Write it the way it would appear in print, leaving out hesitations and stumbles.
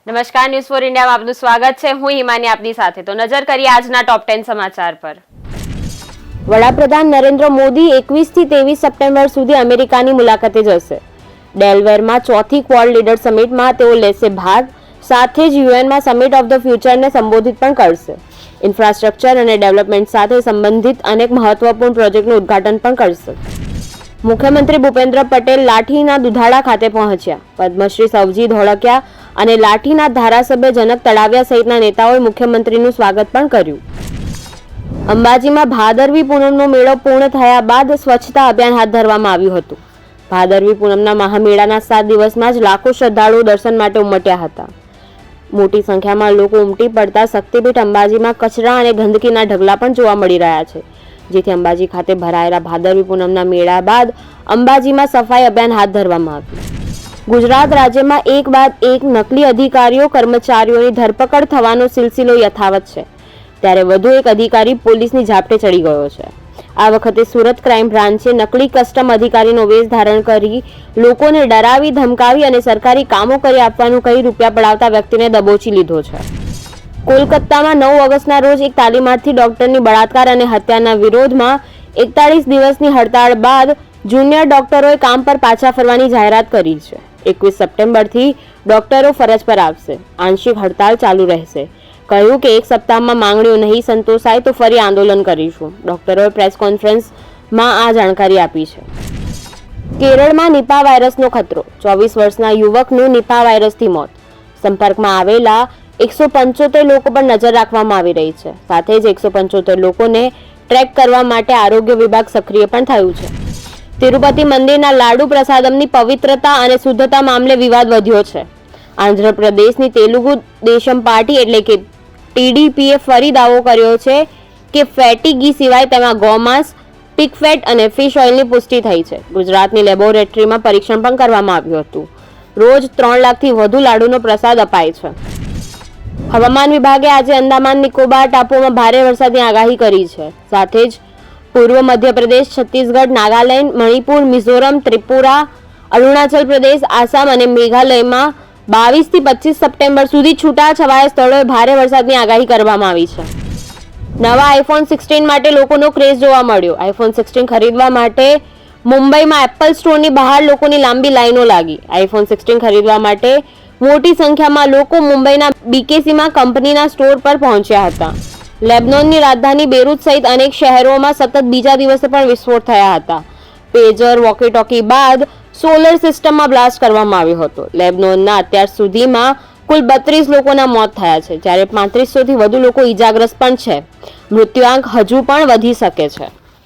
નમસ્કાર, news for ઇન્ડિયામાં આપનું સ્વાગત છે. હું હિમાની આપની સાથે. તો નજર કરીએ આજના ટોપ 10 સમાચાર પર. વડાપ્રધાન નરેન્દ્ર મોદી 21 થી 23 સપ્ટેમ્બર સુધી અમેરિકાની મુલાકાતે જશે. ડેલવેરમાં ચોથી ક્વાડ લીડર સમિટમાં તેઓ લેશે ભાગ. સાથે જ યુએનમાં સમિટ ઓફ ધ ફ્યુચરને સંબોધિત પણ કરશે. ઇન્ફ્રાસ્ટ્રક્ચર અને ડેવલપમેન્ટ સાથે સંબંધિત અનેક મહત્વપૂર્ણ પ્રોજેક્ટનું ઉદ્ઘાટન પણ કરશે. મુખ્યમંત્રી ભૂપેન્દ્ર પટેલ લાઠીના દુધાળા ખાતે પહોંચ્યા. પદ્મશ્રી સવજી ધોળકિયા અને લાઠીના ધારાસભ્ય જનક તળાવિયા સહિતના નેતાઓએ મુખ્યમંત્રીનું સ્વાગત પણ કર્યું. અંબાજીમાં ભાદરવી પૂનમનો મેળો પૂર્ણ થયા બાદ સ્વચ્છતા અભિયાન હાથ ધરવામાં આવ્યું હતું. ભાદરવી પૂનમના મહામેળાના 7 દિવસમાં જ લાખો શ્રદ્ધાળુઓ દર્શન માટે ઉમટ્યા હતા. મોટી સંખ્યામાં લોકો ઉમટી પડતા શક્તિપીઠ અંબાજીમાં કચરા અને ગંદકીના ઢગલા પણ જોવા મળી રહ્યા છે. જેથી અંબાજી ખાતે ભરાયેલા ભાદરવી પૂનમના મેળા બાદ અંબાજીમાં સફાઈ અભિયાન હાથ ધરવામાં આવ્યું. ગુજરાત રાજ્યમાં એક બાદ એક નકલી અધિકારીઓ કર્મચારીઓની ધરપકડ થવાનો સિલસિલો યથાવત છે. ત્યારે વધુ એક અધિકારી પોલીસની ઝાપટે ચડી ગયો છે. આ વખતે સુરત ક્રાઇમ બ્રાન્ચે નકલી કસ્ટમ અધિકારીનો વેશ ધારણ કરી લોકોને ડરાવી ધમકાવી અને સરકારી કામો કરી આપવાનું કહી રૂપિયા પડાવતા વ્યક્તિને દબોચી લીધો છે. કોલકાતામાં 9 ઓગસ્ટના રોજ એક તાલીમાર્થી ડોક્ટરની બળાત્કાર અને હત્યાના વિરોધમાં 41 દિવસની હડતાળ બાદ જુનિયર ડોક્ટરોએ કામ પર પાછા ફરવાની જાહેરાત કરી છે. 21 સપ્ટેમ્બરથી ડોક્ટરો ફરજ પર આવશે. આંશિક હડતાળ ચાલુ રહેશે. કહ્યું કે એક સપ્તાહમાં માંગણીઓ નહીં સંતોષાય તો ફરી આંદોલન કરીશું. ડોક્ટરોએ પ્રેસ કોન્ફરન્સમાં આ જાણકારી આપી છે. કેરળમાં નિપા વાયરસનો ખતરો. 24 વર્ષના યુવકનું નિપા વાયરસથી મોત. સંપર્કમાં આવેલા 175 લોકો પર નજર રાખવામાં આવી રહી છે. સાથે જ 175 લોકોને ટ્રેક કરવા માટે આરોગ્ય વિભાગ સક્રિય પણ થયું છે. તિરુપતિ મંદિરના લાડુ પ્રસાદમની પવિત્રતા અને શુદ્ધતા મામલે વિવાદ વધ્યો છે. આંધ્રપ્રદેશની તેલુગુ દેશમ પાર્ટી એટલે કે ટીડીપીએ ફરી દાવો કર્યો છે કે ફેટી ઘી સિવાય તેમાં ગોમાંસ, પીગ ફેટ અને ફિશ ઓઇલની પુષ્ટિ થઈ છે. ગુજરાતની લેબોરેટરીમાં પરીક્ષણ પણ કરવામાં આવ્યું હતું. રોજ 3 લાખથી વધુ લાડુનો પ્રસાદ અપાય છે. હવામાન વિભાગે આજે અંદામાન નિકોબાર ટાપુઓમાં ભારે વરસાદની આગાહી કરી છે. સાથે જ પૂર્વ મધ્યપ્રદેશ, છત્તીસગઢ, નાગાલેન્ડ, મણિપુર, મિઝોરમ, ત્રિપુરા, અરુણાચલ પ્રદેશ, આસામ અને મેઘાલયમાં 22 થી 25 સપ્ટેમ્બર સુધી છૂટાછવાયા સ્થળોએ ભારે વરસાદની આગાહી કરવામાં આવી છે. નવા આઈફોન 16 માટે લોકોનો ક્રેઝ જોવા મળ્યો. આઈફોન 16 ખરીદવા માટે મુંબઈમાં એપલ સ્ટોરની બહાર લોકોની લાંબી લાઈનો લાગી. આઈફોન 16 ખરીદવા માટે મોટી સંખ્યામાં લોકો મુંબઈના બીકેસીમાં કંપનીના સ્ટોર પર પહોંચ્યા હતા. લેબનોનની રાજધાની બેરૂત સહિત અનેક શહેરોમાં સતત બીજા દિવસે પણ વિસ્ફોટ થયા હતા. પેજર, વોકી-ટોકી બાદ સોલર સિસ્ટમમાં બ્લાસ્ટ કરવામાં આવ્યો હતો. લેબનોનના અત્યાર સુધીમાં કુલ 32 લોકોના મોત થયા છે, જ્યારે 3500થી વધુ લોકો ઈજાગ્રસ્ત પણ છે. મૃત્યુઆંક હજુ પણ વધી શકે છે.